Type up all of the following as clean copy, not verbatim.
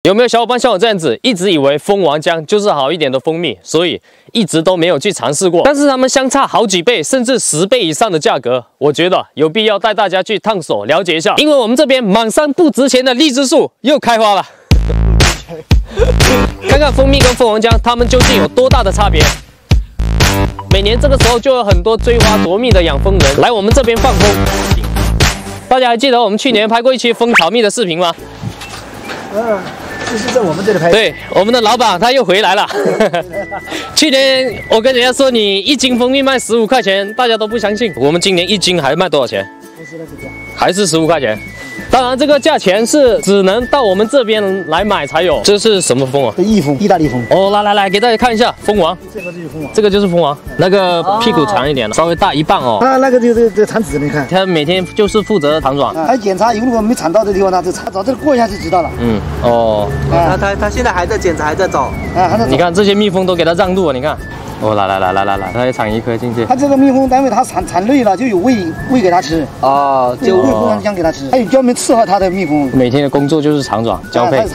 有没有小伙伴像我这样子，一直以为蜂王浆就是好一点的蜂蜜，所以一直都没有去尝试过？但是它们相差好几倍，甚至10倍以上的价格，我觉得有必要带大家去探索了解一下。因为我们这边满山不值钱的荔枝树又开花了，看看蜂蜜跟蜂王浆它们究竟有多大的差别。每年这个时候就有很多追花夺蜜的养蜂人来我们这边放蜂。大家还记得我们去年拍过一期蜂巢蜜的视频吗？就是在我们这里拍。对，我们的老板他又回来了。去年我跟人家说你1斤蜂蜜卖15块钱，大家都不相信。我们今年1斤还卖多少钱？还是15块钱。当然，这个价钱是只能到我们这边来买才有。这是什么蜂啊？益蜂，意大利蜂。哦，来，给大家看一下蜂王。这个就是蜂王。这个就是蜂王，那个屁股长一点，稍微大一半哦。它那个这产子，你看。他每天就是负责产卵。还检查，如果没产到的地方，它就找这过一下就知道了。他现在还在检查，还在找。还在找。你看这些蜜蜂都给它让路，你看。哦，来，它也产一颗进去。它这个蜜蜂单位，它产累了就有喂给它吃。哦，就喂蜂王浆给它吃。还有专门伺候它的蜜蜂。每天的工作就是产卵交配。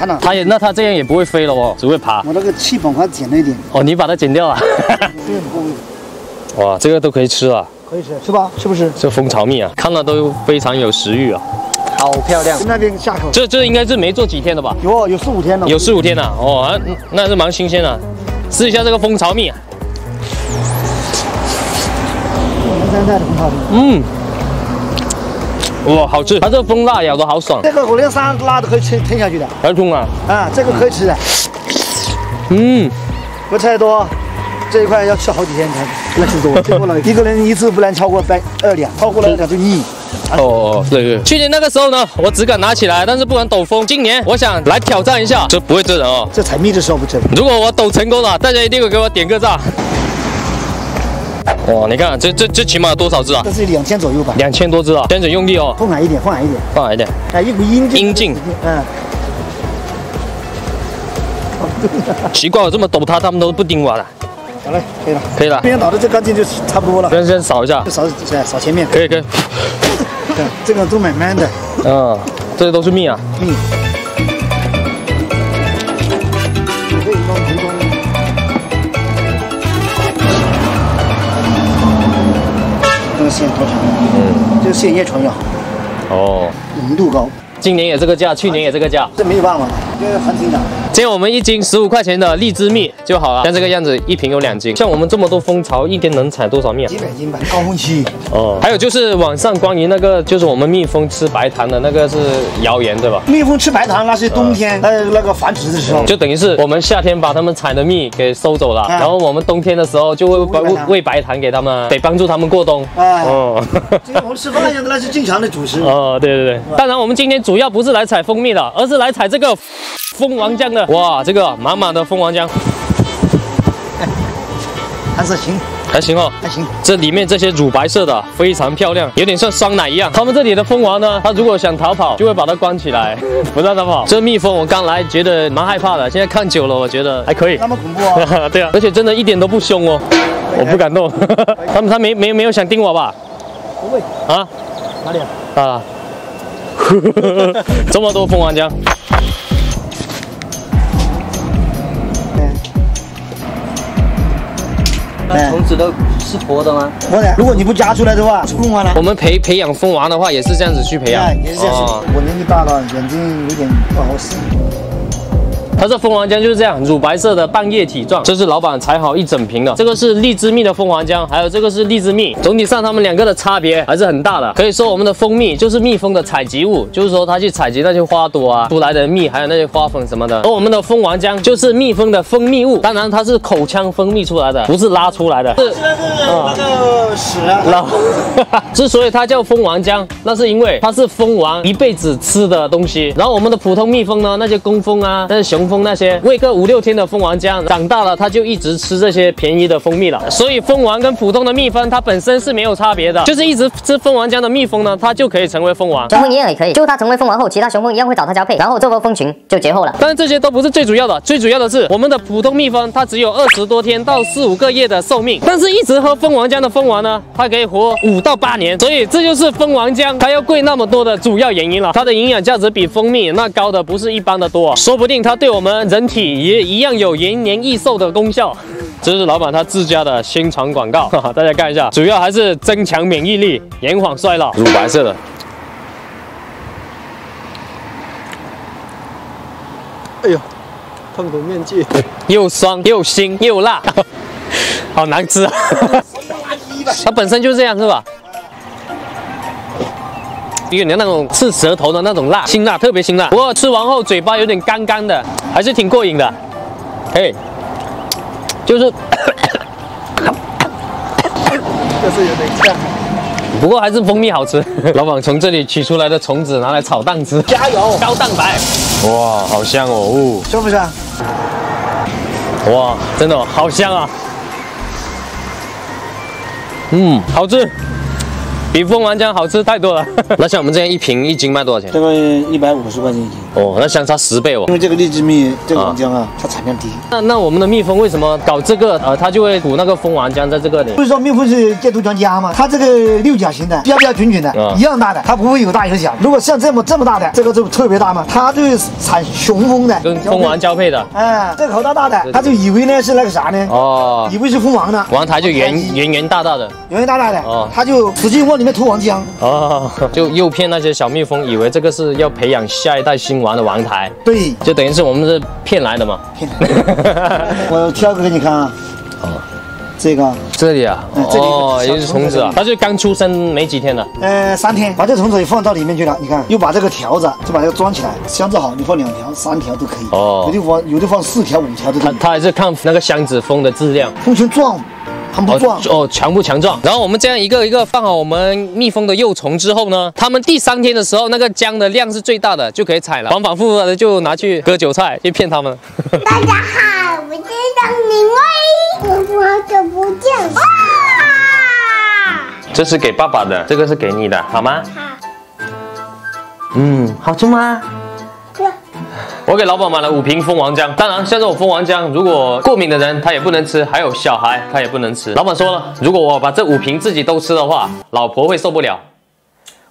那它这样也不会飞了哦，只会爬。我那个气孔还剪了一点。哦，你把它剪掉了。哇，这个都可以吃啊。可以吃，是吧？是不是？这蜂巢蜜啊，看了都非常有食欲啊。好漂亮。那边下口。这应该是没做几天的吧？有4、5天了。有4、5天了。哦，那是蛮新鲜的。试一下这个蜂巢蜜啊。山寨的蜂巢蜜。哇，好吃！它这个蜂蜡咬得好爽。这个我连山辣都可以吞下去的。还痛啊？这个可以吃的。不太多，这一块要吃好几天才能吃多。超过了一个人一次不能超过2两，超过了2两就腻。哦，对。去年那个时候呢，我只敢拿起来，但是不敢抖风。今年我想来挑战一下，这不会蛰人哦。这采蜜的时候不蛰。如果我抖成功了，大家一定会给我点个赞。哇，你看这起码有多少只啊？这是2000左右吧。2000多只啊！先生用力哦。放矮一点。一股阴劲。奇怪，我这么抖它，他们都不叮我了。好嘞，可以了。边倒的这干净就差不多了。先扫一下。扫前面。可以。这个都慢慢的。这些都是蜜啊。蜜。这个线多长？这个线越长越好。哦。浓度高。今年也这个价，去年也这个价。这没有办法，因为行情涨。今天我们1斤15块钱的荔枝蜜就好了，像这个样子，1瓶有2斤。像我们这么多蜂巢，一天能采多少蜜啊？几百斤吧，高峰期。哦。还有就是网上关于那个，就是我们蜜蜂吃白糖的那个是谣言，对吧？蜜蜂吃白糖那是冬天那个繁殖的时候，就等于是我们夏天把它们采的蜜给收走了，然后我们冬天的时候就会喂白糖给他们，得帮助他们过冬。这个我们吃饭一样的，那是正常的主食。对。当然，我们今天主要不是来采蜂蜜的，而是来采这个蜂王浆的。哇，这个满满的蜂王浆，还是行。还行哦，还行。这里面这些乳白色的非常漂亮，有点像酸奶一样。他们这里的蜂王呢，它如果想逃跑，就会把它关起来，不让它跑。这蜜蜂我刚来觉得蛮害怕的，现在看久了，我觉得还可以。那么恐怖啊？对啊，而且真的一点都不凶哦，我不敢动。他没有想叮我吧？不会啊？哪里啊？这么多蜂王浆。那虫子都是活的吗？活的。如果你不夹出来的话，出蜂王了。我们培养蜂王的话，也是这样子去培养。也是这样。我年纪大了，眼睛有点不好使。它这蜂王浆就是这样，乳白色的半液体状。这是老板采好1整瓶的，这个是荔枝蜜的蜂王浆，还有这个是荔枝蜜。总体上它们2个的差别还是很大的。可以说我们的蜂蜜就是蜜蜂的采集物，就是说它去采集那些花朵啊出来的蜜，还有那些花粉什么的。而我们的蜂王浆就是蜜蜂的分泌物，当然它是口腔分泌出来的，不是拉出来的。是那个屎啊。之所以它叫蜂王浆，那是因为它是蜂王一辈子吃的东西。然后我们的普通蜜蜂呢，那些工蜂啊，那些雄蜂蜂那些喂个5、6天的蜂王浆，长大了它就一直吃这些便宜的蜂蜜了。所以蜂王跟普通的蜜蜂它本身是没有差别的，就是一直吃蜂王浆的蜜蜂呢，它就可以成为蜂王。雄蜂一样也可以，就它成为蜂王后，其他雄蜂一样会找它交配，然后这个蜂群就绝后了。但是这些都不是最主要的，最主要的是我们的普通蜜蜂，它只有20多天到4、5个月的寿命，但是一直喝蜂王浆的蜂王呢，它可以活5到8年，所以这就是蜂王浆它要贵那么多的主要原因了。它的营养价值比蜂蜜那高的不是一般的多，说不定它对我们人体也一样有延年益寿的功效。这是老板他自家的宣传广告，大家看一下，主要还是增强免疫力，延缓衰老。乳白色的。哎呦，痛苦面具，又酸又腥又辣，好难吃啊！它本身就是这样，是吧？有点那种刺舌头的那种辣，辛辣，特别辛辣。不过吃完后嘴巴有点干干的，还是挺过瘾的。嘿，就是，就是有点呛。不过还是蜂蜜好吃。老板从这里取出来的虫子拿来炒蛋吃，加油，高蛋白。哇，好香哦！香不香？哇，真的好香啊！好吃。比蜂王浆好吃太多了。那像我们这样一瓶1斤卖多少钱？这个150块钱一斤。哦，那相差10倍哦。因为这个荔枝蜜这个王浆啊，它产量低。那我们的蜜蜂为什么搞这个？它就会吐那个蜂王浆在这个里。不是说蜜蜂是戒毒专家吗？它这个6角形的，标准的，一样大的，它不会有大有小。如果像这么大的，这个就特别大嘛，它就是产雄蜂的，跟蜂王交配的。哎，这个口大的，它就以为呢是那个啥呢？哦，以为是蜂王呢。王台就圆大的，圆大的。哦，它就使劲往里面吐王浆。哦，就诱骗那些小蜜蜂，以为这个是要培养下一代新王的王台。对，就等于是我们是骗来的嘛。骗来。我挑个给你看啊。哦。这里啊，也是虫子啊，它就刚出生没几天了。3天，把这虫子也放到里面去了。你看，又把这个条子就把这个装起来，箱子好，你放2条、3条都可以。哦，有的放4条、5条都可以。它还是看那个箱子蜂的质量，蜂群壮。很不壮强不强壮？然后我们这样一个一个放好我们蜜蜂的幼虫之后呢，它们第3天的时候，那个浆的量是最大的，就可以采了。反反复复的就拿去割韭菜，去骗他们。大家好，我是张明威，我好久不见。哇！这是给爸爸的，这个是给你的，好吗？好。好吃吗？对。我给老板买了5瓶蜂王浆，当然像这种蜂王浆，如果过敏的人他也不能吃，还有小孩他也不能吃。老板说了，如果我把这5瓶自己都吃的话，老婆会受不了。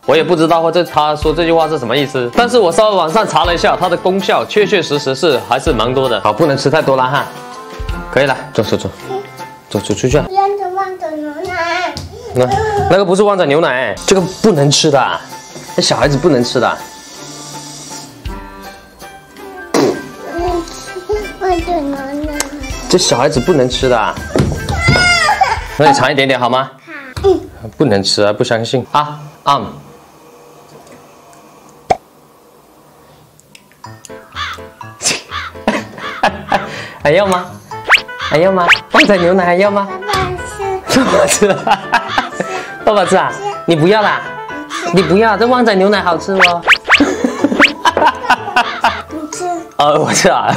我也不知道他说这句话是什么意思，但是我稍微网上查了一下，它的功效确确实实是还是蛮多的。好，不能吃太多了哈。可以了，走出去了。不要吃旺仔牛奶。那个不是旺仔牛奶，这个不能吃的，这小孩子不能吃的。这小孩子不能吃的，那你尝一点点好吗？好。不能吃啊，不相信啊。还要吗？还要吗？旺仔牛奶还要吗？爸爸吃。爸爸吃啊？你不要啦？你不要，这旺仔牛奶好吃哦。不吃。我吃啊。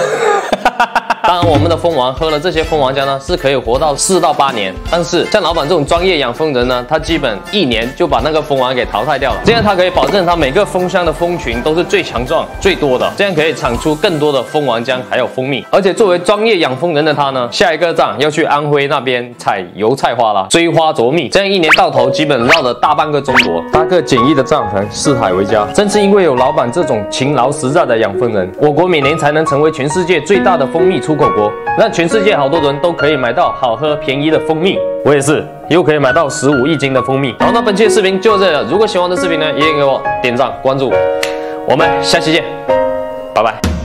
当然，我们的蜂王喝了这些蜂王浆呢，是可以活到4到8年。但是像老板这种专业养蜂人呢，他基本1年就把那个蜂王给淘汰掉了。这样他可以保证他每个蜂箱的蜂群都是最强壮、最多的，这样可以产出更多的蜂王浆还有蜂蜜。而且作为专业养蜂人的他呢，下一个站要去安徽那边采油菜花啦，追花啄蜜，这样1年到头基本绕了大半个中国，搭个简易的帐篷，四海为家。正是因为有老板这种勤劳实在的养蜂人，我国每年才能成为全世界最大的蜂蜜出口国，让全世界好多人都可以买到好喝便宜的蜂蜜。我也是，又可以买到15、1斤的蜂蜜。好，那本期的视频就这里了。如果喜欢的视频呢，也给我点赞关注。我们下期见，拜拜。